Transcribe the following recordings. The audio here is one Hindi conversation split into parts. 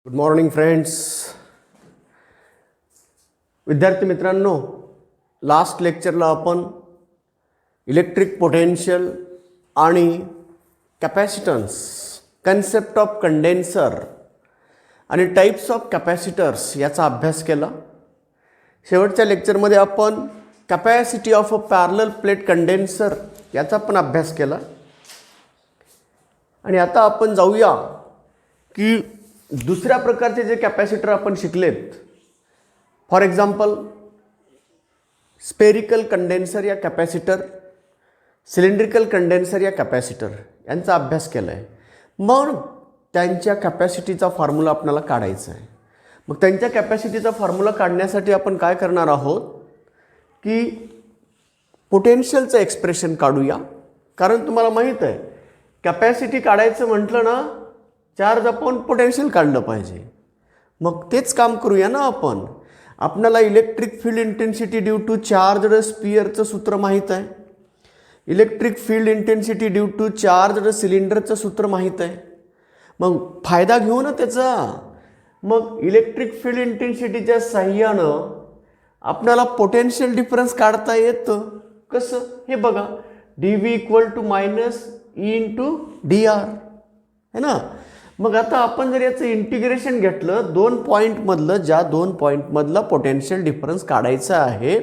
Good morning friends. विद्यार्थी मित्रांनो, लास्ट लेक्चरला आपण इलेक्ट्रिक पोटेन्शियल आणि कॅपॅसिटन्स, कन्सेप्ट ऑफ कंडेन्सर आणि टाइप्स ऑफ कॅपॅसिटर्स याचा अभ्यास केला. शेवटच्या लेक्चरमध्ये आपण capacity of a parallel plate condenser याचा पण अभ्यास केला. आणि आता आपण जाऊया की दुसऱ्या प्रकारचे जे कॅपॅसिटर आपण शिकलेत, फॉर एक्झाम्पल स्पेरिकल कंडेन्सर या कॅपॅसिटर, सिलेंड्रिकल कंडेन्सर या कॅपॅसिटर यांचा अभ्यास केला आहे. मग त्यांच्या कॅपॅसिटीचा फॉर्म्युला आपल्याला काढायचा आहे. मग त्यांच्या कॅपॅसिटीचा फॉर्म्युला काढण्यासाठी आपण काय करणार आहोत की पोटेन्शियलचं एक्सप्रेशन काढूया. कारण तुम्हाला माहीत आहे कॅपॅसिटी काढायचं म्हटलं ना, चार्ज अपॉन पोटेन्शियल काढलं पाहिजे. मग तेच काम करूया ना आपण. आपल्याला electric field intensity due to charged स्पियरचं सूत्र माहीत आहे. Electric field intensity due to charged सिलेंडरचं सूत्र माहीत आहे. मग फायदा घेऊ ना त्याचा. मग इलेक्ट्रिक फील्ड इंटेन्सिटीच्या साह्यानं आपल्याला पोटेन्शियल डिफरन्स काढता येतं. कसं हे बघा, D V equal to minus E into D R है ना. मग आता आपण जर याचं इंटिग्रेशन घेतलं, दोन पॉईंटमधलं, ज्या दोन पॉईंटमधलं पोटेन्शियल डिफरन्स काढायचं आहे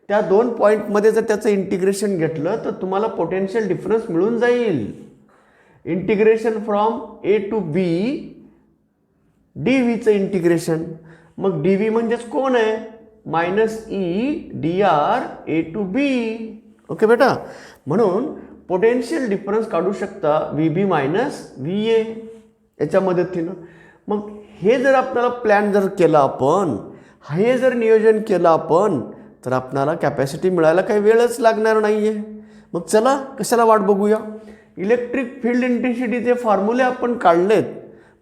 त्या दोन पॉईंटमध्ये जर त्याचं इंटिग्रेशन घेतलं तर तुम्हाला पोटेन्शियल डिफरन्स मिळून जाईल. Integration from A to B D व्हीचं इंटिग्रेशन. मग डी व्ही म्हणजेच कोण आहे, minus E D R A to B. Okay बेटा, म्हणून पोटेन्शियल डिफरन्स काढू शकता V B minus V A याच्या मदतीनं. मग हे जर आपल्याला प्लॅन जर केला आपण, हे जर नियोजन केलं आपण, तर आपल्याला कॅपॅसिटी मिळायला काही वेळच लागणार नाही आहे. मग चला कशाला वाट बघूया. इलेक्ट्रिक फील्ड इंटेन्सिटीचे फॉर्म्युले आपण काढलेत,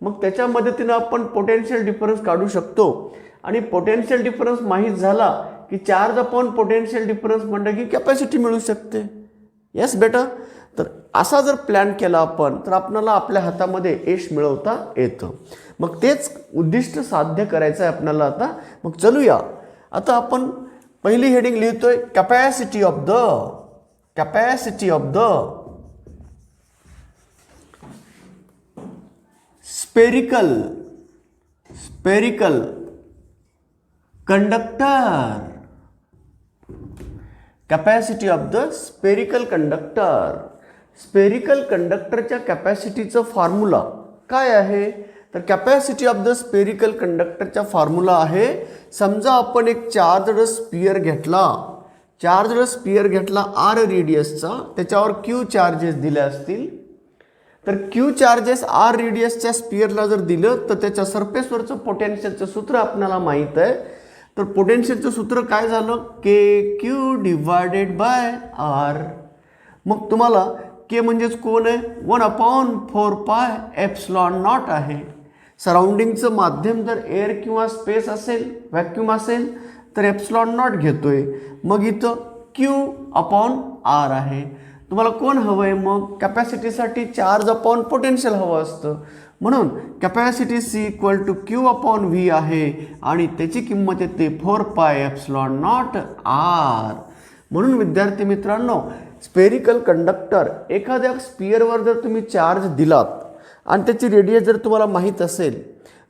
मग त्याच्या मदतीनं आपण पोटेन्शियल डिफरन्स काढू शकतो. आणि पोटेन्शियल डिफरन्स माहीत झाला की चार्ज अपॉन पोटेन्शियल डिफरन्स म्हणलं की कॅपॅसिटी मिळू शकते. येस बेटा. तर असा जर प्लॅन केला आपण तर आपल्याला आपल्या हातामध्ये यश मिळवता येतं. मग तेच उद्दिष्ट साध्य करायचं आहे आपल्याला आता. मग चलूया. आता आपण पहिली हेडिंग लिहितोय, capacity of the spherical conductor. Capacity of the spherical conductor. Spherical कंडक्टरच्या कॅपॅसिटीचं फॉर्म्युला काय आहे, तर कॅपॅसिटी ऑफ द स्पेरिकल कंडक्टरचा फॉर्म्युला आहे, समजा आपण एक चार्जड स्पियर घेतला आर रेडियसचा, त्याच्यावर क्यू चार्जेस दिले असतील, तर क्यू चार्जेस आर रेडियसच्या स्पियरला जर दिलं तर त्याच्या सरफेसवरचं पोटेन्शियलचं सूत्र आपल्याला माहीत आहे. तर पोटेन्शियलचं सूत्र काय झालं, के क्यू डिवायडेड बाय आर. मग तुम्हाला के म्हणजेच कोण आहे, 1/4 पाय एप्सिलॉन नॉट आहे. सराउंडिंगचं माध्यम जर एअर किंवा स्पेस असेल, व्हॅक्यूम असेल, तर एप्सिलॉन नॉट घेतोय. मग इथं क्यू अपॉन आर आहे. तुम्हाला कोण हवं आहे, मग कॅपॅसिटीसाठी चार्ज अपॉन पोटेन्शियल हवं असतं. म्हणून capacity C equal to Q upon V आहे आणि त्याची किंमत येते 4 पाय एप्सिलॉन नॉट आर. म्हणून विद्यार्थी मित्रांनो, स्पेरिकल कंडक्टर, एखाद्या स्पियरवर जर तुम्ही चार्ज दिलात आणि त्याची रेडियस जर तुम्हाला माहीत असेल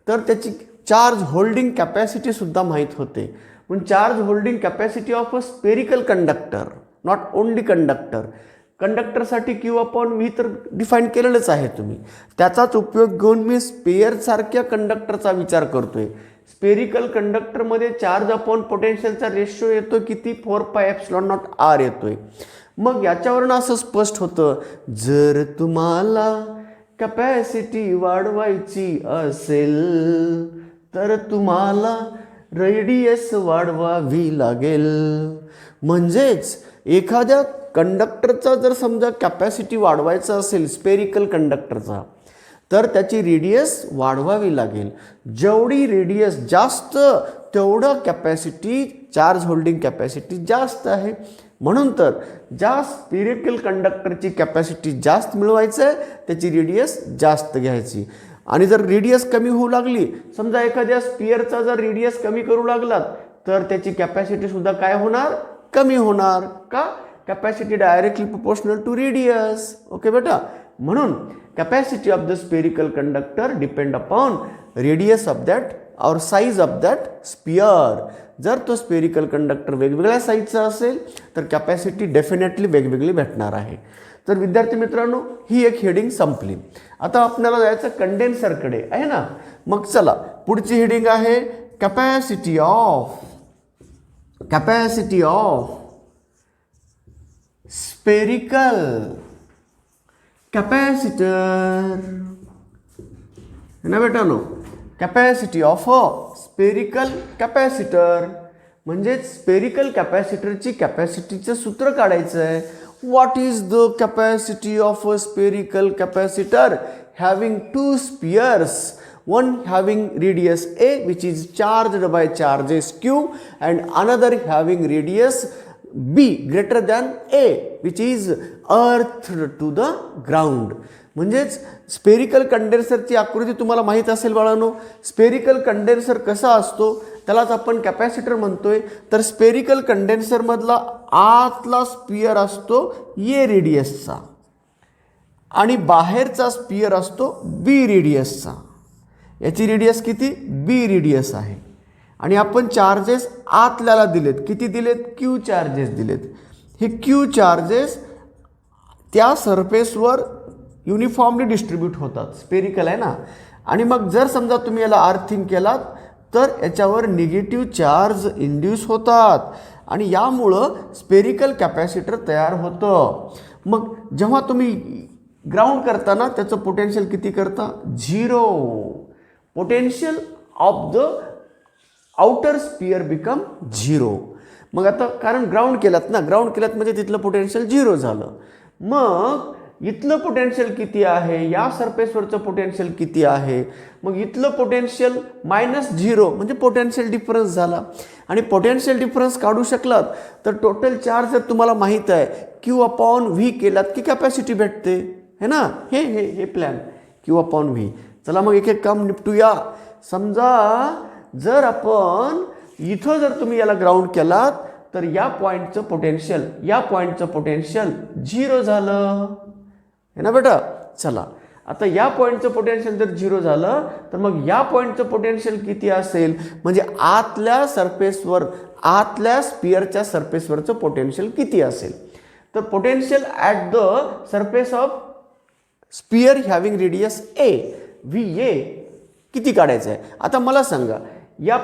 तर त्याची चार्ज होल्डिंग कॅपॅसिटीसुद्धा माहीत होते. पण charge holding capacity of a spherical conductor, not only conductor. कंडक्टरसाठी क्यू अपॉन व्ही तर डिफाईन केलेलंच आहे तुम्ही. त्याचाच उपयोग घेऊन मी स्पेअरसारख्या कंडक्टरचा विचार करतोय. स्पेरिकल कंडक्टरमध्ये चार्ज अपॉन पोटेन्शियलचा रेशो येतो किती, 4 पाय एप्सिलॉन नॉट आर येतोय. मग याच्यावरून असं स्पष्ट होतं, जर तुम्हाला कॅपॅसिटी वाढवायची असेल तर तुम्हाला रेडियस वाढवावी लागेल. म्हणजेच एखाद्या कंडक्टरचा जर समजा कॅपॅसिटी वाढवायचा असेल स्पेरिकल कंडक्टरचा, तर त्याची रेडियस वाढवावी लागेल. जेवढी रेडियस जास्त तेवढं कॅपॅसिटी, चार्ज होल्डिंग कॅपॅसिटी जास्त आहे. म्हणून तर ज्या स्पेरिकल कंडक्टरची कॅपॅसिटी जास्त मिळवायचं आहे त्याची रेडियस जास्त घ्यायची. आणि जर रेडियस कमी होऊ लागली, समजा एखाद्या स्पिअरचा जर रेडियस कमी करू लागलात तर त्याची कॅपॅसिटी सुद्धा काय होणार, कमी होणार. का, capacity directly proportional to radius. Okay बेटा, म्हणून capacity of the spherical conductor depend upon radius of that और साइज ऑफ दॅट स्पियर. जर तो स्पेरिकल कंडक्टर वेगवेगळ्या साईजचा असेल तर कॅपॅसिटी डेफिनेटली वेगवेगळी भेटणार आहे. तर विद्यार्थी मित्रांनो, ही एक हेडिंग संपली. आता आपल्याला जायचं कंडेन्सरकडे आहे ना. मग चला, पुढची हेडिंग आहे कॅपॅसिटी ऑफ स्पेरिकल कॅपॅसिटर. ना बेटानो, capacity of a spherical capacitor म्हणजे स्पेरिकल कॅपॅसिटरची कॅपॅसिटीचं सूत्र काढायचं आहे. What is the capacity of a spherical capacitor having two spheres, one having radius a which is charged by charges q and another having radius b greater than a which is earthed to the ground. म्हणजेच स्पेरिकल कंडेन्सरची आकृती तुम्हाला माहीत असेल बाळांनो. स्पेरिकल कंडेन्सर कसा असतो त्यालाच आपण कॅपॅसिटर म्हणतोय. तर स्पेरिकल कंडेन्सरमधला आतला स्पियर असतो ए रेडियसचा आणि बाहेरचा स्पियर असतो बी रेडियसचा. याची रेडियस किती, बी रेडियस आहे. आणि आपण चार्जेस आतल्याला दिलेत, किती दिलेत, क्यू चार्जेस दिलेत. हे क्यू चार्जेस त्या सरफेसवर युनिफॉर्मली डिस्ट्रीब्यूट होतात, स्पेरिकल आहे ना. आणि मग जर समजा तुम्ही याला अर्थिंग केलात तर याच्यावर निगेटिव्ह चार्ज इंड्यूस होतात आणि यामुळं स्पेरिकल कॅपॅसिटर तयार होतं. मग जेव्हा तुम्ही ग्राउंड करताना त्याचं पोटेन्शियल किती करता, 0. Potential of the outer sphere become 0. मग आता कारण ग्राउंड केलात ना, ग्राउंड केलात म्हणजे तिथलं पोटेन्शियल 0 झालं. मग इथलं पोटेन्शियल किती आहे, या सरफेसवरचं पोटेन्शियल किती आहे. मग इथलं पोटेन्शियल -0 म्हणजे पोटेन्शियल डिफरन्स झाला. आणि पोटेन्शियल डिफरन्स काढू शकलात तर टोटल चार्ज जर तुम्हाला माहीत आहे Q/V केलात की कॅपॅसिटी भेटते है ना. हे प्लॅन Q/V. चला मग एक एक काम निपटूया. समजा जर आपण इथं जर तुम्ही याला ग्राउंड केलात तर या पॉईंटचं पोटेन्शियल 0 झालं है ना बेटा. चला आता या पॉईंटचं पोटेन्शियल जर 0 झालं तर मग या पॉईंटचं पोटेन्शियल किती असेल, म्हणजे आतल्या सरफेसवर, आतल्या स्पियरच्या सरफेसवरचं पोटेन्शियल किती असेल. तर potential at the surface of spear having radius A VA किती काढायचं आहे. आता मला सांगा, या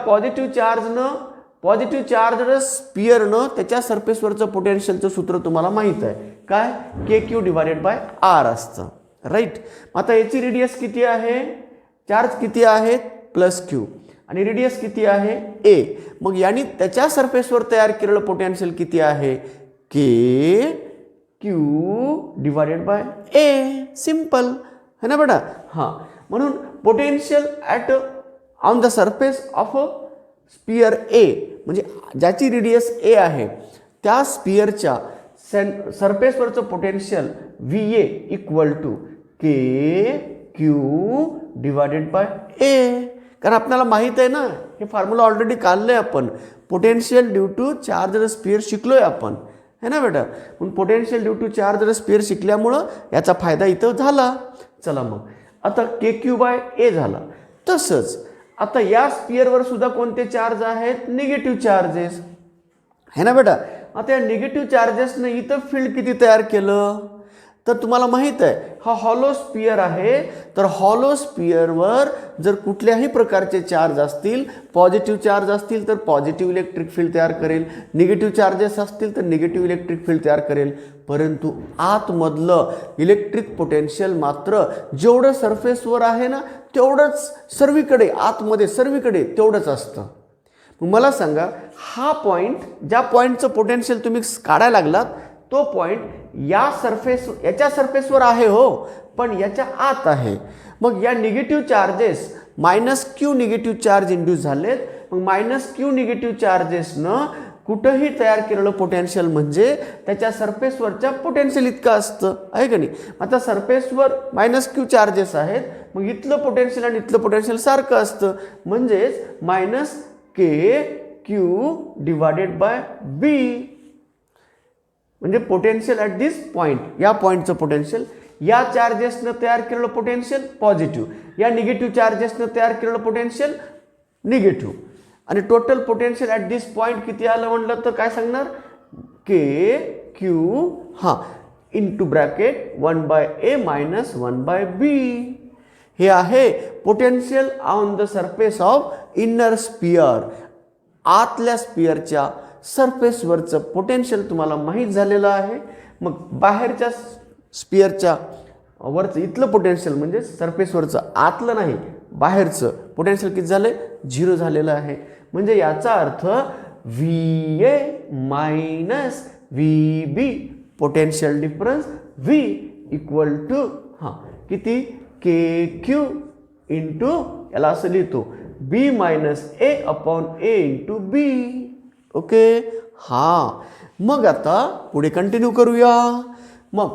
पॉझिटिव्ह चार्ज स्पियरनं त्याच्या सरफेसवरचं पोटेन्शियलचं सूत्र तुम्हाला माहीत आहे काय, KQ/R असतं, राईट. आता याची रेडियस किती आहे, चार्ज किती आहेत +Q आणि रेडियस किती आहे A. मग याने त्याच्या सरफेसवर तयार केलेलं पोटेन्शियल किती आहे, KQ/A. सिंपल है ना बेटा. हां, म्हणून potential at on the surface of a sphere A म्हणजे ज्याची रेडियस ए आहे त्या स्पियरच्या सरफेसवरचं पोटेन्शियल VA = KQ/A. कारण आपल्याला माहीत आहे ना, हे फॉर्म्युला ऑलरेडी काढलं आहे आपण. Potential due to charge sphere शिकलोय आपण है ना बेटा. पण potential due to charge sphere शिकल्यामुळं याचा फायदा इथं झाला. चला मग आता KQ/A झाला. तसंच आता या स्पियरवर सुद्धा कोणते चार्ज आहेत, निगेटिव्ह चार्जेस है ना बेटा. आता या निगेटिव्ह चार्जेसने इथं फील्ड किती तयार केलं, तर तुम्हाला माहीत आहे हा हॉलो स्पियर आहे. तर हॉलो स्पियरवर जर कुठल्याही प्रकारचे चार्ज असतील, पॉझिटिव्ह चार्ज असतील तर पॉझिटिव्ह इलेक्ट्रिक फील्ड तयार करेल, निगेटिव्ह चार्जेस असतील तर निगेटिव्ह इलेक्ट्रिक फील्ड तयार करेल. परंतु आतमधलं इलेक्ट्रिक पोटेन्शियल मात्र जेवढं सरफेसवर आहे ना तेवढंच सर्वीकडे, आतमध्ये सर्वीकडे तेवढंच असतं. मला सांगा, हा पॉईंट, ज्या पॉईंटचं पोटेन्शियल तुम्ही काढायला लागलात तो पॉईंट याच्या सरफेसवर आहे हो, पण याच्या आत आहे. मग या negative charges -Q negative charge induce झालेत. मग -Q निगेटिव्ह चार्जेसनं कुठंही तयार केलेलं पोटेन्शियल म्हणजे त्याच्या सरफेसवरच्या पोटेन्शियल इतकं असतं, आहे का नाही? आता सरफेसवर -q चार्जेस आहेत, मग इथलं पोटेन्शियल आणि इथलं पोटेन्शियल सारखं असतं, म्हणजेच -kq डिवायडेड बाय b, म्हणजे पोटेन्शियल ॲट दिस पॉईंट, या पॉईंटचं पोटेन्शियल, या चार्जेसनं तयार केलेलं पोटेन्शियल पॉझिटिव्ह, या निगेटिव्ह चार्जेसनं तयार केलेलं पोटेन्शियल निगेटिव्ह, आणि total potential at this point किती आलं म्हणलं तर काय सांगणार? kq into bracket 1/a minus 1/b. हे आहे potential on the surface of inner sphere. आतल्या स्पियरच्या सरफेसवरचं पोटेन्शियल तुम्हाला माहीत झालेलं आहे. मग बाहेरच्या स्पियरच्या वरचं इथलं पोटेन्शियल म्हणजे सरफेसवरचं, आतलं नाही बाहेरचं पोटेन्शियल किती झालं? 0 झालेलं आहे. म्हणजे याचा अर्थ VA minus VB potential difference V equal to किती? KQ इंटू, याला असं लिहितो B minus A upon A into B. Okay, मग आता पुढे कंटिन्यू करूया. मग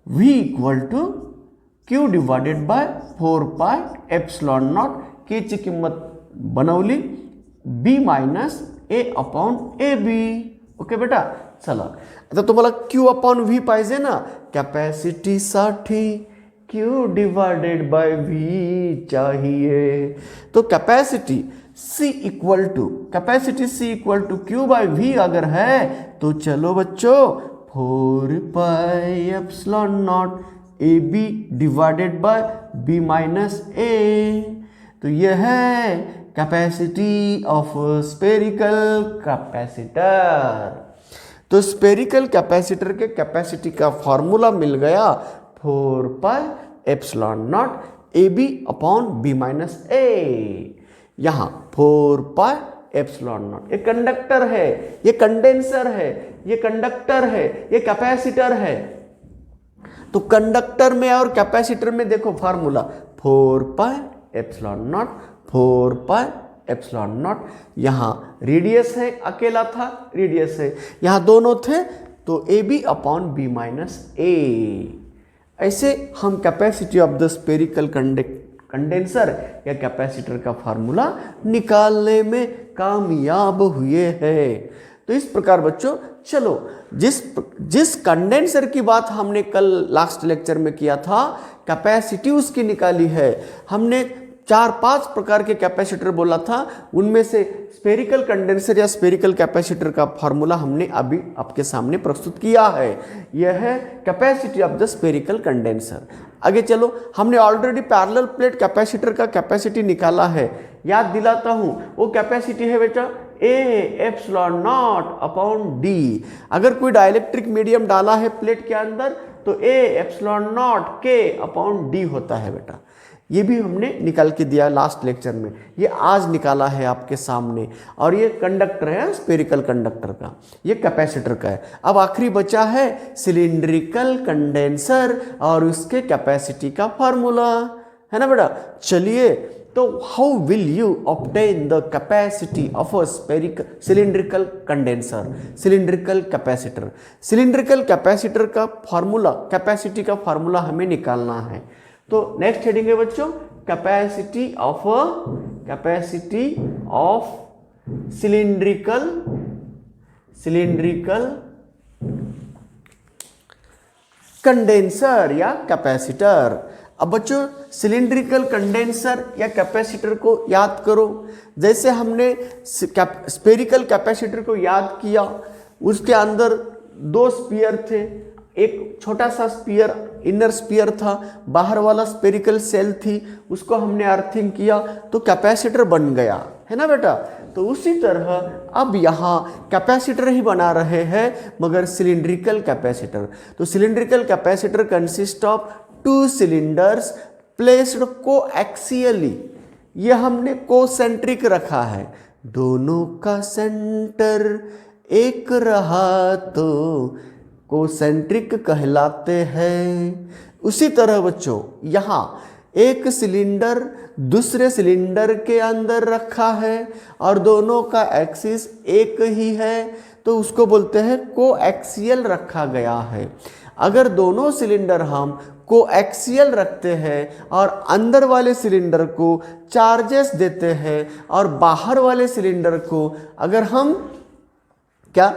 V equal to Q divided by 4πε0, K ची किंमत बनवली, B minus A upon AB. Okay बेटा, चला आता तुम्हाला Q अपॉन V पाहिजे ना, कॅपॅसिटीसाठी Q डिवाइडेड बाय V चाहिए. तो capacity C equal to Q bye V अगर है तो चलो बच्चों 4πε0 AB divided by B minus A. तो यह है कैपेसिटी ऑफ स्पेरिकल कैपेसिटर. तो स्पेरिकल कैपेसिटर के कैपेसिटी का फॉर्मूला मिल गया 4πε0 AB upon B minus A. यहाँ 4πε0, ये कंडक्टर है, ये कंडेंसर है, ये कंडक्टर है, ये कैपेसिटर है. तो कंडक्टर में और कैपेसिटर में देखो फार्मूला 4πε0. यहाँ रेडियस है, अकेला था रेडियस है, यहाँ दोनों थे तो AB upon B minus A. ऐसे हम capacity of the spherical condenser या कैपेसिटर का फार्मूला निकालने में कामयाब हुए हैं. तो इस प्रकार बच्चों, चलो जिस कंडेंसर की बात हमने कल लास्ट लेक्चर में किया था, कैपेसिटी उसकी निकाली है हमने. 4-5 प्रकार के कैपेसिटर बोला था, उनमें से स्पेरिकल कंडेंसर या स्पेरिकल कैपेसिटर का फॉर्मूला हमने अभी आपके सामने प्रस्तुत किया है. यह है capacity of the spherical condenser. आगे चलो, हमने ऑलरेडी पैरेलल प्लेट कैपेसिटर का कैपेसिटी निकाला है. याद दिलाता हूँ, वो कैपेसिटी है बेटा A∈0 अपॉन D. अगर कोई डाइलेक्ट्रिक मीडियम डाला है प्लेट के अंदर तो A∈0 K अपॉन D होता है बेटा. ये भी हमने निकाल के दिया लास्ट लेक्चर में, ये आज निकाला है आपके सामने. और ये कंडक्टर है स्पेरिकल कंडक्टर का, ये कैपेसिटर का है. अब आखिरी बचा है सिलिंड्रिकल कंडेंसर और उसके कैपेसिटी का फॉर्मूला, है ना बेटा. चलिए, तो how will you obtain the capacity of a cylindrical condenser, cylindrical capacitor. Cylindrical capacitor का फॉर्मूला, कैपेसिटी का फॉर्मूला हमें निकालना है. तो नेक्स्ट हेडिंग है बच्चों कैपेसिटी ऑफ सिलिंड्रिकल कंडेंसर या कैपेसिटर. अब बच्चों सिलिंड्रिकल कंडेंसर या कैपेसिटर को याद करो. जैसे हमने स्पेरिकल कैपेसिटर को याद किया, उसके अंदर 2 स्पीयर थे. एक छोटा सा स्पीयर इनर स्पीयर था, बाहर वाला स्पेरिकल सेल थी, उसको हमने अर्थिंग किया तो कैपेसिटर बन गया, है ना बेटा. तो उसी तरह अब यहाँ कैपेसिटर ही बना रहे हैं मगर सिलिंड्रिकल कैपेसिटर. तो cylindrical capacitor consist of 2 cylinders placed coaxially. ये हमने कोसेंट्रिक रखा है, दोनों का सेंटर एक रहा तो कोसेंट्रिक कहलाते हैं. उसी तरह बच्चों यहाँ एक सिलेंडर दूसरे सिलेंडर के अंदर रखा है और दोनों का एक्सिस एक ही है तो उसको बोलते हैं कोएक्सियल रखा गया है। अगर दोनों सिलेंडर हम कोएक्सियल रखते हैं और अंदर वाले सिलेंडर को चार्जेस देते हैं और बाहर वाले सिलेंडर को अगर हम क्या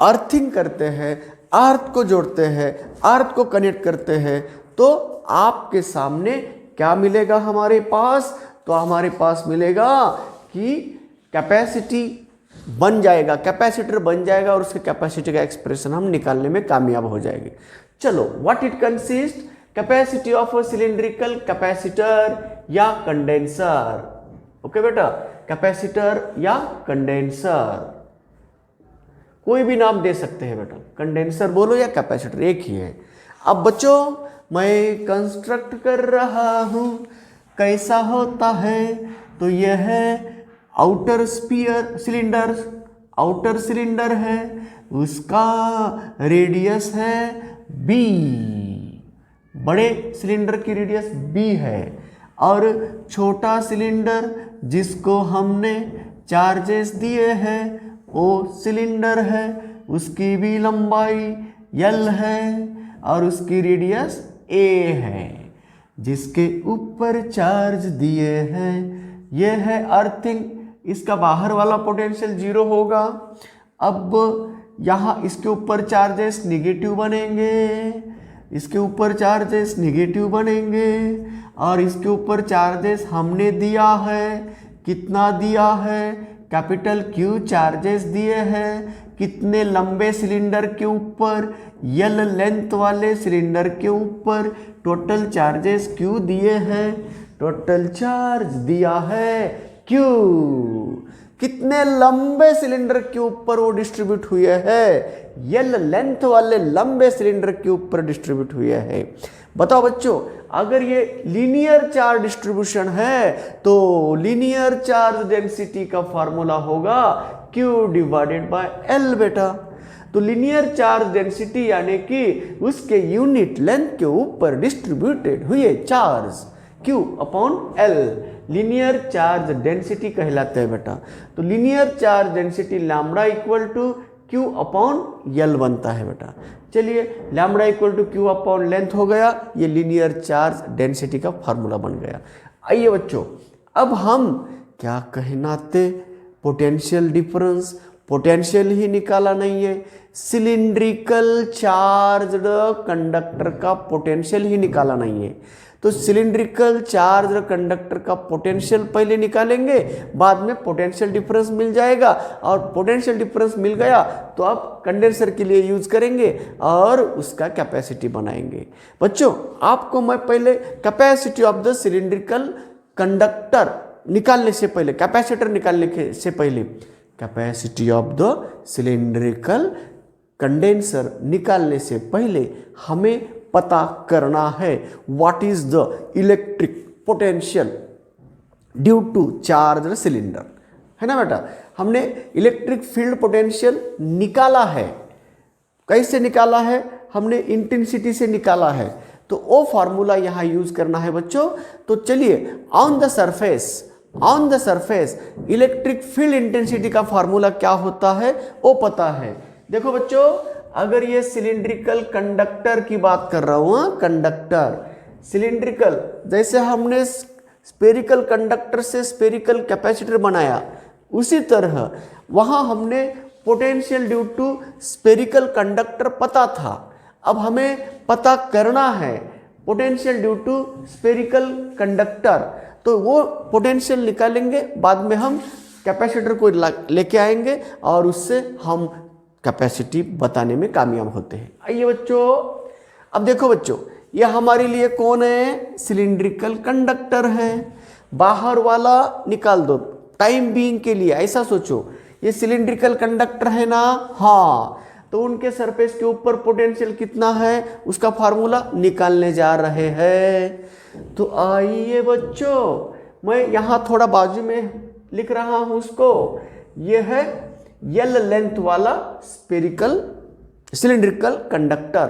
अर्थिंग करते हैं, अर्थ को जोड़ते हैं, अर्थ को कनेक्ट करते हैं, तो आपके सामने क्या मिलेगा हमारे पास? तो हमारे पास मिलेगा कि कैपेसिटी बन जाएगा, कैपेसिटर बन जाएगा और उसके कैपेसिटी का एक्सप्रेशन हम निकालने में कामयाब हो जाएंगे। चलो, what it consist? Capacity of a cylindrical capacitor या कंडेंसर। ओके बेटा, कैपेसिटर या कंडेंसर कोई भी नाम दे सकते हैं बेटा, कंडेंसर बोलो या कैपेसिटर एक ही है। अब बच्चों मैं कंस्ट्रक्ट कर रहा हूं, कैसा होता है? तो यह है outer sphere cylinder, outer cylinder है, उसका रेडियस है b, बड़े सिलेंडर की रेडियस b है, और छोटा सिलेंडर जिसको हमने चार्जेस दिए हैं वो सिलेंडर है, उसकी भी लंबाई l है और उसकी रेडियस a है। जिसके ऊपर चार्ज दिए हैं ये है अर्थिंग, इसका बाहर वाला पोटेंशियल 0 होगा। अब यहाँ इसके ऊपर चार्जेस निगेटिव बनेंगे, इसके ऊपर चार्जेस निगेटिव बनेंगे और इसके ऊपर चार्जेस हमने दिया है, कितना दिया है? कैपिटल Q चार्जेस दिए हैं। कितने लंबे सिलेंडर के ऊपर? L लेंथ वाले सिलेंडर के ऊपर टोटल चार्जेस Q दिए हैं, टोटल चार्ज दिया है Q। कितने लंबे सिलेंडर के ऊपर वो डिस्ट्रीब्यूट हुए हैं? L लेंथ वाले लंबे सिलेंडर के ऊपर डिस्ट्रीब्यूट हुए हैं। बताओ बच्चों, अगर ये लीनियर चार्ज डिस्ट्रीब्यूशन है तो लीनियर चार्ज डेंसिटी का फार्मूला होगा Q डिवाइडेड बाय L बेटा। तो लीनियर चार्ज डेंसिटी यानी कि उसके यूनिट लेंथ के ऊपर डिस्ट्रीब्यूटेड हुए charge Q upon L linear charge density कहलाते हैं बेटा। तो linear charge density lambda equal to Q upon L बनता है बेटा। चलिए, lambda equal to Q upon length हो गया, ये लीनियर चार्ज डेंसिटी का फार्मूला बन गया। आइए बच्चों, अब हम क्या कहनाते? पोटेंशियल डिफरेंस, पोटेंशियल ही निकाला नहीं है, सिलिंड्रिकल चार्ज्ड कंडक्टर का पोटेंशियल ही निकाला नहीं है। तो सिलिंड्रिकल चार्ज कंडक्टर का पोटेंशियल पहले निकालेंगे, बाद में पोटेंशियल डिफरेंस मिल जाएगा और पोटेंशियल डिफरेंस मिल गया तो आप कंडेंसर के लिए यूज करेंगे और उसका कैपेसिटी बनाएंगे। बच्चों, आपको मैं पहले capacity of the cylindrical conductor निकालने से पहले, कैपेसिटर निकालने से पहले capacity of the cylindrical condenser निकालने से पहले हमें पता करना है what is the electric potential due to charge cylinder, है ना बेटा। हमने इलेक्ट्रिक फील्ड पोटेंशियल निकाला है, कैसे निकाला है? हमने इंटेंसिटी से निकाला है, तो वो फार्मूला यहाँ यूज करना है बच्चों। तो चलिए, on the surface electric field intensity का फार्मूला क्या होता है वो पता है। देखो बच्चों, अगर ये सिलिंड्रिकल कंडक्टर की बात कर रहा हूं, कंडक्टर सिलिंड्रिकल, जैसे हमने स्पेरिकल कंडक्टर से स्पेरिकल कैपेसिटर बनाया, उसी तरह वहां हमने potential due to spherical conductor पता था। अब हमें पता करना है potential due to spherical conductor, तो वो पोटेंशियल निकालेंगे, बाद में हम कैपेसिटर को लेके आएंगे और उससे हम कैपेसिटी बताने में कामयाब होते हैं। आइए बच्चों, अब देखो बच्चों, ये हमारे लिए कौन है? सिलिंड्रिकल कंडक्टर है। बाहर वाला निकाल दो टाइम बीइंग के लिए, ऐसा सोचो ये सिलिंड्रिकल कंडक्टर है ना, हाँ, तो उनके सरफेस के ऊपर पोटेंशियल कितना है उसका फार्मूला निकालने जा रहे हैं। तो आइए बच्चों, मैं यहाँ थोड़ा बाजू में लिख रहा हूँ उसको, ये है L लेंथ वाला स्पेरिकल सिलिंड्रिकल कंडक्टर।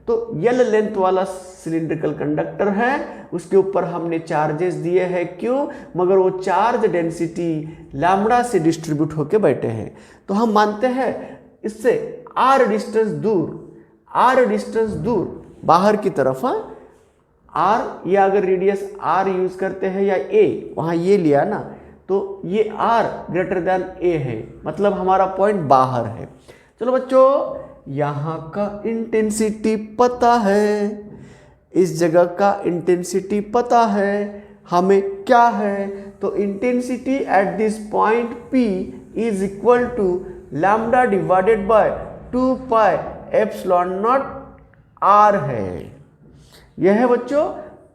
तो यल लेंथ वाला सिलिंड्रिकल कंडक्टर है, उसके ऊपर हमने चार्जेस दिए हैं, क्यों? मगर वो चार्ज डेंसिटी लैम्बडा से डिस्ट्रीब्यूट होके बैठे हैं। तो हम मानते हैं इससे आर डिस्टेंस दूर बाहर की तरफ, आर, ये अगर रेडियस आर यूज करते हैं या ए, वहां ये लिया ना, तो ये आर ग्रेटर देन ए है, मतलब हमारा पॉइंट बाहर है। चलो बच्चों, यहाँ का इंटेंसिटी पता है, इस जगह का इंटेंसिटी पता है, हमें क्या है? तो intensity at this point P is equal to lambda divided by 2 pi epsilon nought R है। यह है बच्चों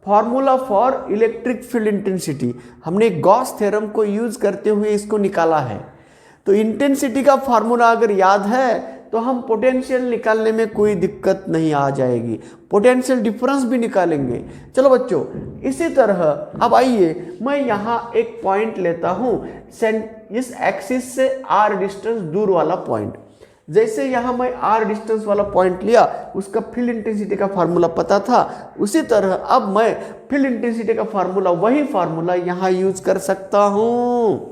formula for electric field intensity. हमने गॉस थ्योरम को यूज करते हुए इसको निकाला है। तो इंटेंसिटी का फॉर्मूला अगर याद है तो हम पोटेंशियल निकालने में कोई दिक्कत नहीं आ जाएगी, पोटेंशियल डिफरेंस भी निकालेंगे। चलो बच्चों, इसी तरह अब आइए मैं यहाँ एक पॉइंट लेता हूँ, इस एक्सिस से r डिस्टेंस दूर वाला पॉइंट। जैसे यहाँ मैं r डिस्टेंस वाला पॉइंट लिया, उसका फील्ड इंटेंसिटी का फार्मूला पता था, उसी तरह अब मैं फील्ड इंटेंसिटी का फार्मूला, वही फार्मूला यहाँ यूज कर सकता हूँ।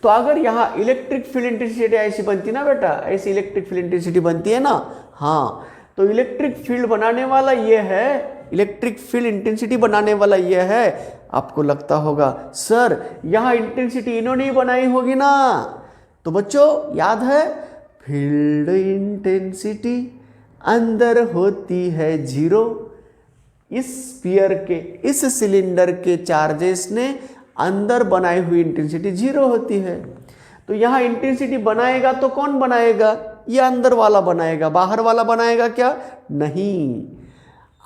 तो अगर यहाँ इलेक्ट्रिक फील्ड इंटेंसिटी ऐसी बनती ना बेटा, ऐसी इलेक्ट्रिक फील्ड इंटेंसिटी बनती है ना, हाँ, तो इलेक्ट्रिक फील्ड बनाने वाला ये है, इलेक्ट्रिक फील्ड इंटेंसिटी बनाने वाला ये है। आपको लगता होगा सर यहाँ इंटेंसिटी इन्होंने ही बनाई होगी ना, तो बच्चों याद है फील्ड इंटेंसिटी अंदर होती है 0। इस स्फीयर के, इस सिलेंडर के चार्जेस ने अंदर बनाई हुई इंटेंसिटी 0 होती है। तो यहाँ इंटेंसिटी बनाएगा तो कौन बनाएगा? ये अंदर वाला बनाएगा, बाहर वाला बनाएगा क्या? नहीं,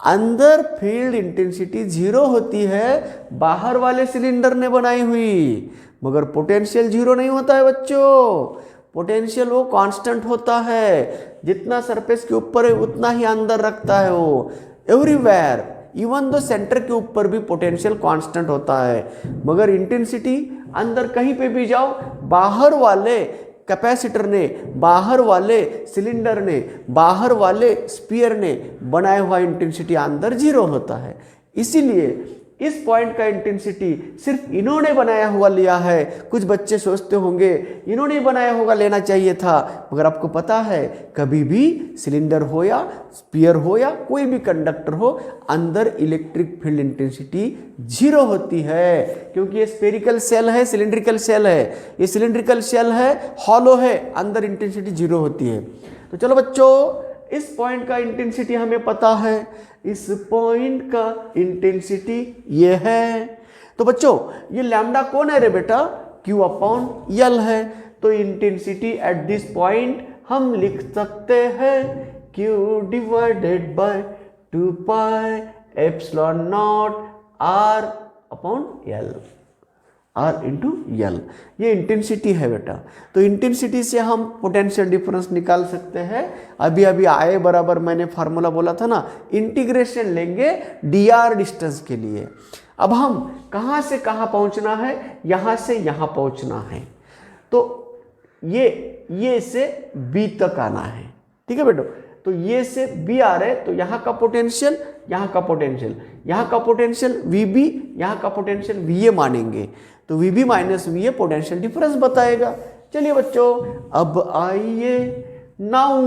अंदर फील्ड इंटेंसिटी 0 होती है, बाहर वाले सिलेंडर ने बनाई हुई, मगर पोटेंशियल 0 नहीं होता है बच्चों। पोटेंशियल वो कांस्टेंट होता है, जितना सरफेस के ऊपर है उतना ही अंदर रखता है वो, एवरीवेयर, इवन दो सेंटर के ऊपर भी पोटेंशियल कांस्टेंट होता है। मगर इंटेंसिटी अंदर कहीं पे भी जाओ, बाहर वाले कैपेसिटर ने, बाहर वाले सिलेंडर ने, बाहर वाले स्फीयर ने बनाया हुआ इंटेंसिटी अंदर 0 होता है। इसीलिए इस पॉइंट का इंटेंसिटी सिर्फ इन्होंने बनाया हुआ लिया है। कुछ बच्चे सोचते होंगे इन्होंने बनाया होगा, लेना चाहिए था, मगर आपको पता है कभी भी सिलेंडर हो या स्फीयर हो या कोई भी कंडक्टर हो, अंदर इलेक्ट्रिक फील्ड इंटेंसिटी 0 होती है, क्योंकि ये स्फेरिकल सेल है, सिलेंड्रिकल सेल है, ये सिलेंड्रिकल सेल है, हॉलो है, अंदर इंटेंसिटी 0 होती है। तो चलो बच्चों, इस पॉइंट का इंटेंसिटी हमें पता है, इस पॉइंट का इंटेंसिटी ये है। तो बच्चों ये लैम्डा कौन है रे बेटा? Q अपॉन L है। तो इंटेंसिटी एट दिस पॉइंट हम लिख सकते हैं Q divided by 2 pi epsilon nought R upon L, R into L, ये इंटेंसिटी है बेटा। तो इंटेंसिटी से हम पोटेंशियल डिफरेंस निकाल सकते हैं। अभी अभी आए बराबर मैंने फार्मूला बोला था ना, इंटीग्रेशन लेंगे dr डिस्टेंस के लिए। अब हम कहाँ से कहाँ पहुँचना है? यहाँ से यहाँ पहुँचना है। तो ये से B तक आना है, ठीक है बेटो। तो ये से B आ रहे, तो यहाँ का पोटेंशियल, यहाँ का पोटेंशियल, यहाँ का पोटेंशियल VB, यहाँ का पोटेंशियल VA मानेंगे। तो VB minus VA potential difference बताएगा। चलिए बच्चों, अब आइए now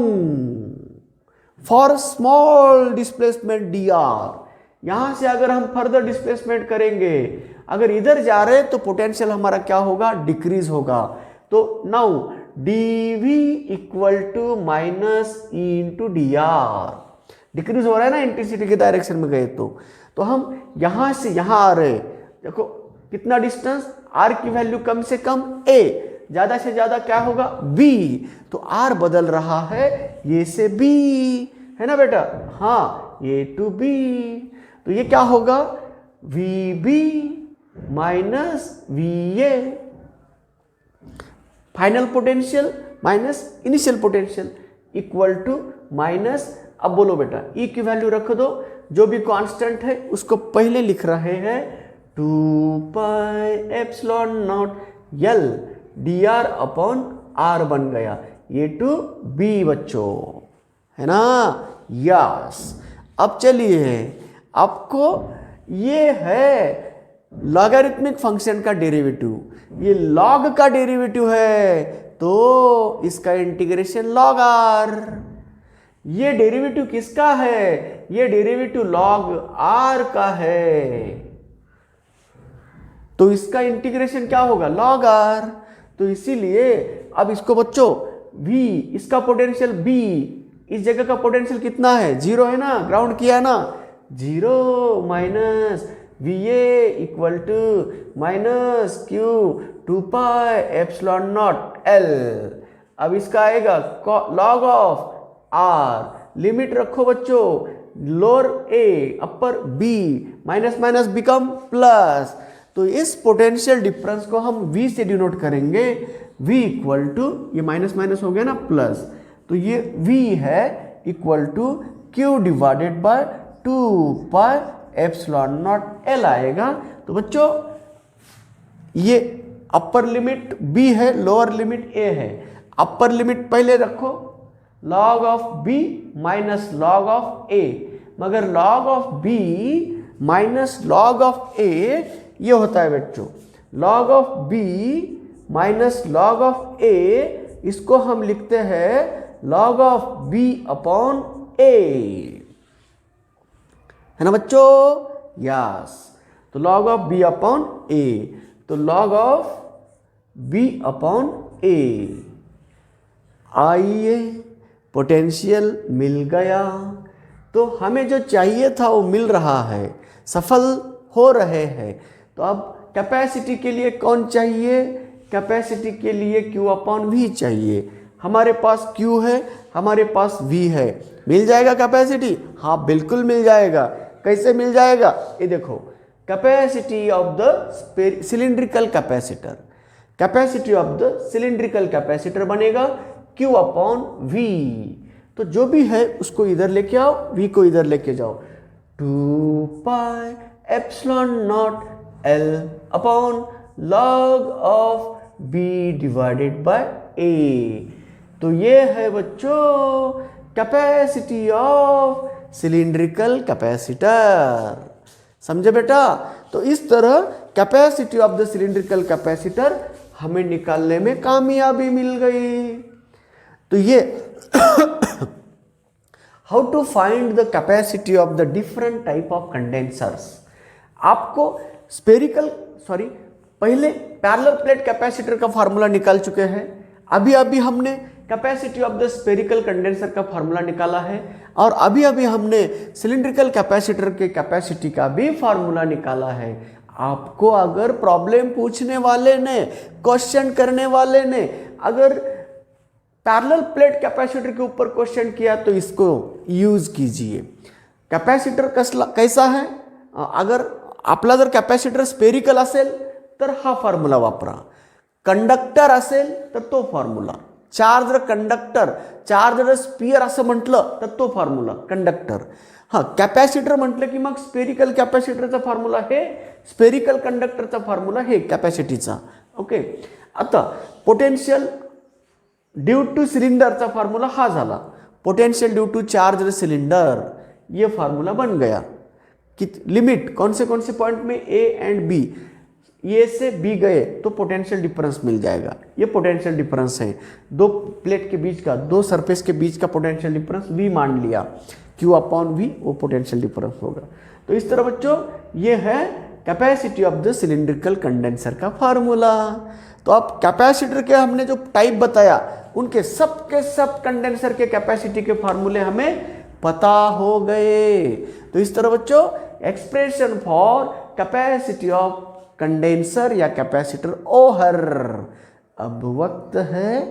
for small displacement dr। यहाँ से अगर हम फर्दर डिस्प्लेसमेंट करेंगे, अगर इधर जा रहे तो पोटेंशियल हमारा क्या होगा? डिक्रीज होगा। तो now dV equal to minus E into dr, decrease हो रहा है ना इंटेंसिटी के डायरेक्शन में गए तो हम यहां से यहां आ रहे। देखो कितना डिस्टेंस, R की वैल्यू कम से कम A, ज्यादा से ज्यादा क्या होगा? B। तो R बदल रहा है ये से B, है ना बेटा? हाँ, A टू B। तो ये क्या होगा? VB minus VA, final potential minus initial potential equal to minus, अब बोलो बेटा E की वैल्यू रख दो, जो भी कांस्टेंट है उसको पहले लिख रहे हैं 2 pi epsilon not L dr upon R बन गया, ये टू B बच्चों, है ना? यस। अब चलिए, आपको ये है लॉगरिथमिक फंक्शन का डेरिवेटिव, ये लॉग का डेरिवेटिव है, तो इसका इंटीग्रेशन लॉग आर। ये डेरिवेटिव किसका है? ये डेरिवेटिव लॉग आर का है, तो इसका इंटीग्रेशन क्या होगा? Log are. तो इसीलिए अब इसको बच्चों v, इसका पोटेंशियल b, इस जगह का पोटेंशियल कितना है? 0 है ना, ग्राउंड किया ना, 0 minus V A equal to minus Q 2 pi epsilon not L. अब इसका आएगा लॉग ऑफ आर, लिमिट रखो बच्चों, lower A upper B, minus minus become plus. तो इस पोटेंशियल डिफरेंस को हम v से डिनोट करेंगे, v इक्वल टू, ये माइनस माइनस हो गया ना प्लस, तो ये v है equal to q divided by 2 pi epsilon not L आएगा। तो बच्चों ये अपर लिमिट b है, लोअर लिमिट a है। अपर लिमिट पहले रखो, log of b minus log of a, मगर log of b minus log of a ये होता है बच्चों log of b minus log of a, इसको हम लिखते हैं log of b upon a, है ना बच्चों? यस। तो log of b upon a, तो log of b upon a। आइए, पोटेंशियल मिल गया, तो हमें जो चाहिए था वो मिल रहा है, सफल हो रहे हैं। तो अब कैपेसिटी के लिए कौन चाहिए? कैपेसिटी के लिए Q अपॉन V चाहिए। हमारे पास Q है, हमारे पास V है, मिल जाएगा कैपेसिटी? हाँ बिल्कुल मिल जाएगा। कैसे मिल जाएगा? ये देखो, capacity of the cylindrical capacitor, capacity of the cylindrical capacitor बनेगा Q अपॉन V। तो जो भी है उसको इधर लेके आओ, V को इधर लेके जाओ, 2 pi epsilon not L upon log of B divided by A। तो ये है बच्चों कैपेसिटी ऑफ सिलिंड्रिकल कैपेसिटर। समझे बेटा? तो इस तरह capacity of the cylindrical capacitor हमें निकालने में कामयाबी मिल गई। तो ये how to find the capacity of the different type of condensers. आपको पहले पैरेलल प्लेट कैपेसिटर का फार्मूला निकाल चुके हैं, अभी अभी हमने capacity of the spherical condenser का फार्मूला निकाला है, और अभी अभी हमने सिलिंड्रिकल कैपेसिटर के कैपेसिटी का भी फार्मूला निकाला है। आपको अगर प्रॉब्लम पूछने वाले ने, क्वेश्चन करने वाले ने अगर पैरेलल प्लेट कैपेसिटर के ऊपर क्वेश्चन किया तो इसको यूज कीजिए। कैपेसिटर कैसा है? अगर आपला जर कॅपॅसिटर स्पेरिकल असेल तर हा फॉर्म्युला वापरा, कंडक्टर असेल तर तो formula, charge conductor, charge sphere असं म्हटलं तर तो फॉर्म्युला कंडक्टर। हां, कॅपॅसिटर म्हटलं की मग स्पेरिकल कॅपॅसिटरचा फॉर्म्युला हे, स्पेरिकल कंडक्टरचा फॉर्म्युला हे कॅपॅसिटीचा। ओके, आता पोटेंशियल ड्यू टू सिलेंडरचा फॉर्मूला हा झाला, potential due to charge cylinder, ये फार्मूला बन गया। कि लिमिट कौन से पॉइंट में ए एंड बी, ए से बी गए तो पोटेंशियल डिफरेंस मिल जाएगा। ये पोटेंशियल डिफरेंस है, दो प्लेट के बीच का, दो सरफेस के बीच का पोटेंशियल डिफरेंस वी मान लिया, क्यू अपॉन वी वो पोटेंशियल डिफरेंस होगा। तो इस तरह बच्चों ये है capacity of the cylindrical condenser का फार्मूला। तो अब कैपेसिटर के हमने जो टाइप बताया उनके सब के सब कंडेंसर के कैपेसिटी के फार्मूले हमें पता हो गए। तो इस तरह बच्चों expression for capacity of condenser या कैपेसिटर ओहर। अब वक्त है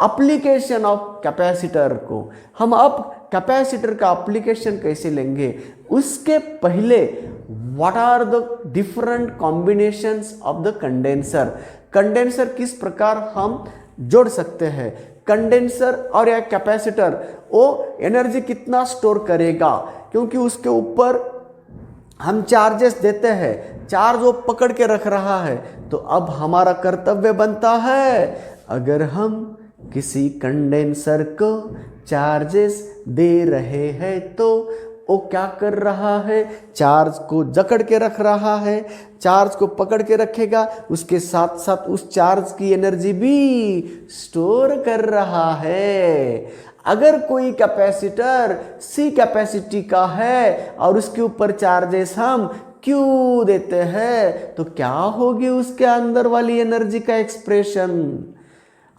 एप्लीकेशन ऑफ कैपेसिटर को। हम अब कैपेसिटर का एप्लीकेशन कैसे लेंगे, उसके पहले what are the different combinations of the condenser, condenser किस प्रकार हम जोड़ सकते हैं, कंडेंसर और या कैपेसिटर वो एनर्जी कितना स्टोर करेगा, क्योंकि उसके ऊपर हम चार्जेस देते हैं, चार्ज वो पकड़ के रख रहा है। तो अब हमारा कर्तव्य बनता है, अगर हम किसी कंडेंसर को चार्जेस दे रहे हैं तो वो क्या कर रहा है, चार्ज को जकड़ के रख रहा है, चार्ज को पकड़ के रखेगा, उसके साथ साथ उस चार्ज की एनर्जी भी स्टोर कर रहा है। अगर कोई कैपेसिटर सी कैपेसिटी का है और उसके ऊपर चार्जेस हम क्यू देते हैं तो क्या होगी उसके अंदर वाली एनर्जी का एक्सप्रेशन।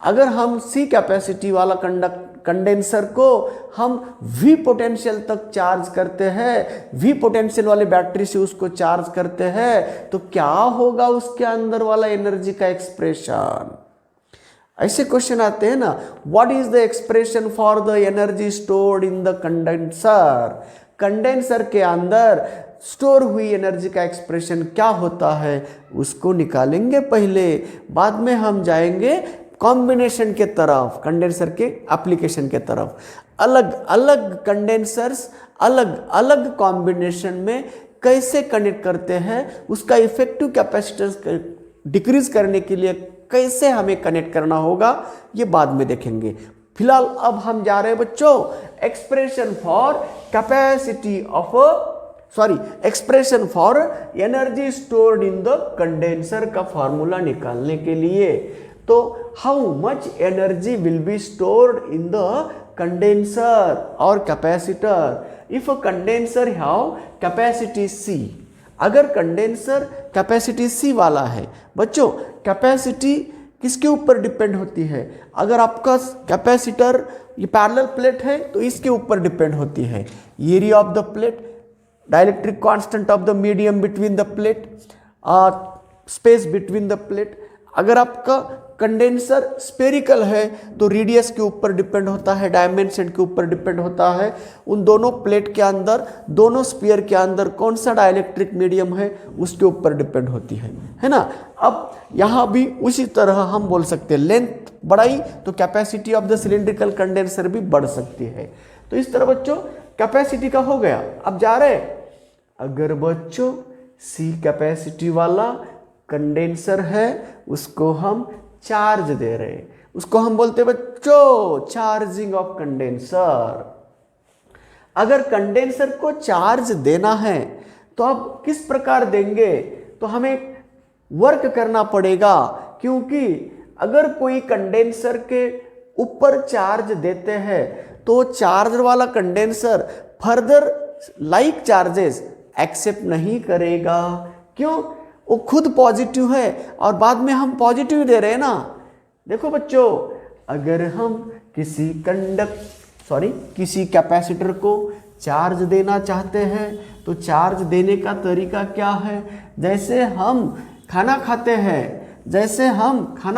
अगर हम सी कैपेसिटी वाला कंडेंसर को हम वी पोटेंशियल तक चार्ज करते हैं, वी पोटेंशियल वाली बैटरी से उसको चार्ज करते हैं तो क्या होगा उसके अंदर वाला एनर्जी का एक्सप्रेशन। ऐसे क्वेश्चन आते हैं ना, what is the expression for the energy stored in the condenser. Condenser के अंदर स्टोर हुई एनर्जी का एक्सप्रेशन क्या होता है उसको निकालेंगे पहले, बाद में हम जाएंगे कॉम्बिनेशन के तरफ, कंडेंसर के एप्लीकेशन के तरफ। अलग अलग कंडेंसर्स अलग अलग कॉम्बिनेशन में कैसे कनेक्ट करते हैं, उसका इफेक्टिव कैपेसिटेंस डिक्रीज करने के लिए कैसे हमें कनेक्ट करना होगा, ये बाद में देखेंगे। फिलहाल अब हम जा रहे हैं बच्चों expression for capacity of expression for energy stored in the condenser का फॉर्मूला निकालने के लिए। तो how much energy will be stored in the condenser और capacitor if a condenser have capacity C. अगर कंडेंसर कैपेसिटी सी वाला है बच्चों, कैपेसिटी किसके ऊपर डिपेंड होती है, अगर आपका कैपेसिटर ये पैरेलल प्लेट है तो इसके ऊपर डिपेंड होती है area of the plate, dielectric constant of the medium between the plate और स्पेस बिटवीन द प्लेट। अगर आपका कंडेंसर स्फेरिकल है तो रेडियस के ऊपर डिपेंड होता है, डायमेंशन के ऊपर डिपेंड होता है, उन दोनों प्लेट के अंदर, दोनों स्फीयर के अंदर कौन सा डाइलेक्ट्रिक मीडियम है उसके ऊपर डिपेंड होती है ना। अब यहाँ भी उसी तरह हम बोल सकते हैं लेंथ बढ़ाई तो capacity of the cylindrical condenser भी बढ़ सकती है। तो इस तरह बच्चों कैपेसिटी का हो गया। अब जा रहे अगर बच्चों सी कैपेसिटी वाला कंडेंसर है उसको हम चार्ज दे रहे हैं, उसको हम बोलते हैं बच्चों चार्जिंग ऑफ कंडेंसर। अगर कंडेंसर को चार्ज देना है तो अब किस प्रकार देंगे, तो हमें वर्क करना पड़ेगा, क्योंकि अगर कोई कंडेंसर के ऊपर चार्ज देते हैं तो चार्जर वाला condenser further like charges accept नहीं करेगा। क्यों, वो खुद पॉजिटिव है और बाद में हम पॉजिटिव दे रहे हैं ना। देखो बच्चों, अगर हम किसी कैपेसिटर को चार्ज देना चाहते हैं तो चार्ज देने का तरीका क्या है, जैसे हम खाना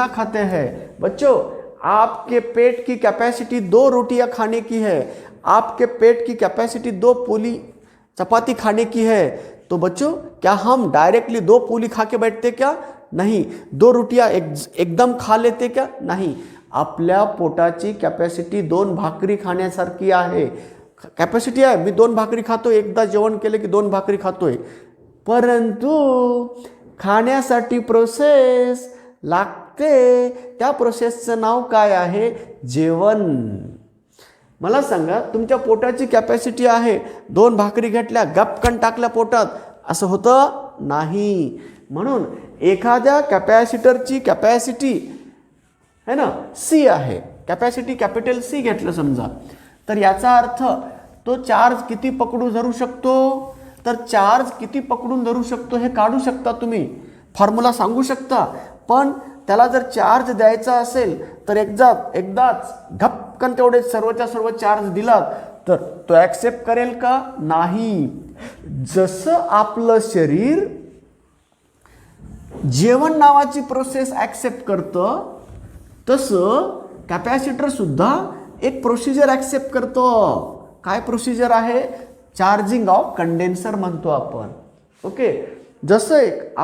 खाते हैं बच्चों, आपके पेट की कैपेसिटी 2 रोटियां खाने की है, आपके पेट की कैपेसिटी 2 पूली चपाती खाने की है, तो बच्चों क्या हम डायरेक्टली 2 पूली खा के बैठते क्या, नहीं। 2 रोटियां एकदम खा लेते क्या, नाही। आपल्या पोटाची कॅपॅसिटी 2 भाकरी खाण्यासारखी आहे। कॅपॅसिटी आहे, मी 2 भाकरी खातो, एकदा जेवण केले की 2 भाकरी खातोय, परंतु खाण्यासाठी प्रोसेस लागते, त्या प्रोसेसचं नाव काय आहे, जेवण। मला सांगा, तुमच्या पोटाची कॅपॅसिटी आहे, 2 भाकरी घेतल्या गपकन टाकल्या पोटात, असं होतं नाही। म्हणून एखाद्या कॅपॅसिटरची कॅपॅसिटी है ना सी आहे, कॅपॅसिटी कॅपिटल सी घेतलं समजा, तर याचा अर्थ तो चार्ज किती पकडून धरू शकतो, तर चार्ज किती पकडून धरू शकतो हे काढू शकता तुम्ही, फॉर्म्युला सांगू शकता। पण त्याला जर चार्ज द्यायचा असेल तर एकदाच घपकन तेवढे सर्वच्या सर्व चार्ज दिला तर तो ॲक्सेप्ट करेल का, नाही। जसं आपलं शरीर जेवण नावाची प्रोसेस ॲक्सेप्ट करतं, तसं कॅपॅसिटर सुद्धा एक प्रोसिजर ॲक्सेप्ट करतो। काय प्रोसिजर आहे, चार्जिंग ऑफ कंडेन्सर म्हणतो आपण। ओके, जसं एक